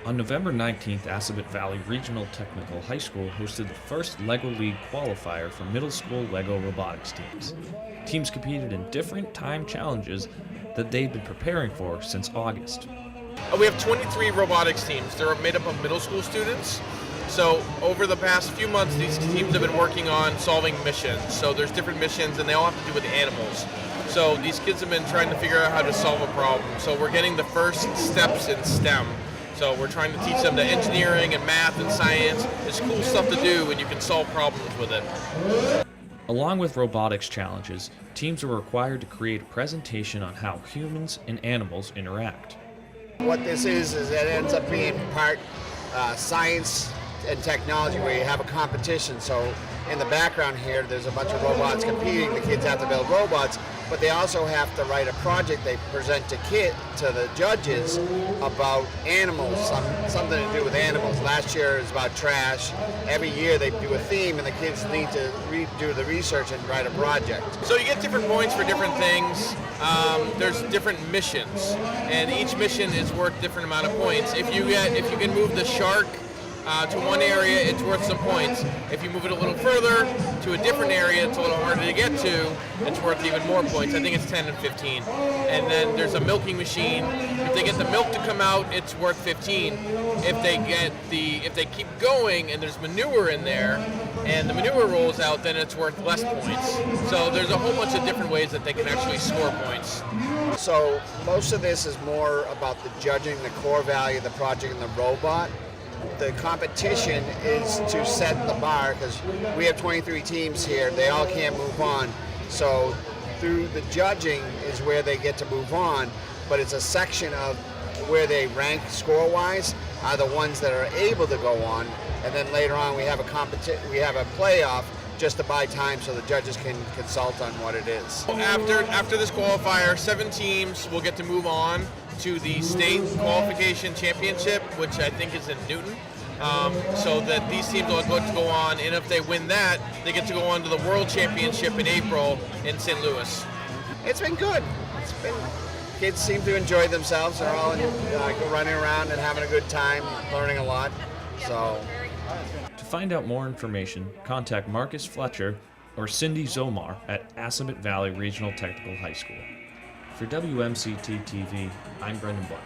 On November 19th, Assabet Valley Regional Technical High School hosted the first LEGO League qualifier for middle school LEGO robotics teams. Teams competed in different time challenges that they'd been preparing for since August. We have 23 robotics teams. They're made up of middle school students. So over the past few months, these teams have been working on solving missions. So there's different missions, and they all have to do with animals. So these kids have been trying to figure out how to solve a problem. So we're getting the first steps in STEM. So we're trying to teach them the engineering and math and science. It's cool stuff to do, and you can solve problems with it. Along with robotics challenges, teams were required to create a presentation on how humans and animals interact. What this is it ends up being part science and technology, where you have a competition. So in the background here, there's a bunch of robots competing. The kids have to build robots, but they also have to write a project they present to the judges about animals, something to do with animals. Last year it was about trash. Every year they do a theme, and the kids need to do the research and write a project. So you get different points for different things. There's different missions, and each mission is worth a different amount of points. If you can move the shark to one area, it's worth some points. If you move it a little further to a different area, it's a little harder to get to, it's worth even more points. I think it's 10 and 15. And then there's a milking machine. If they get the milk to come out, it's worth 15. If they keep going and there's manure in there and the manure rolls out, then it's worth less points. So there's a whole bunch of different ways that they can actually score points. So most of this is more about the judging, the core value of the project and the robot. The competition is to set the bar, because we have 23 teams here. They all can't move on. So through the judging is where they get to move on, but it's a section of where they rank score-wise are the ones that are able to go on, and then later on we have a playoff just to buy time so the judges can consult on what it is. After this qualifier, 7 teams will get to move on to the state qualification championship, which I think is in Newton. So that these teams will go on, and if they win that, they get to go on to the World Championship in April in St. Louis. It's been good. Kids seem to enjoy themselves. They're all running around and having a good time, learning a lot. So. To find out more information, contact Marcus Fletcher or Cindy Zomar at Assabet Valley Regional Technical High School. For WMCT-TV, I'm Brendan Black.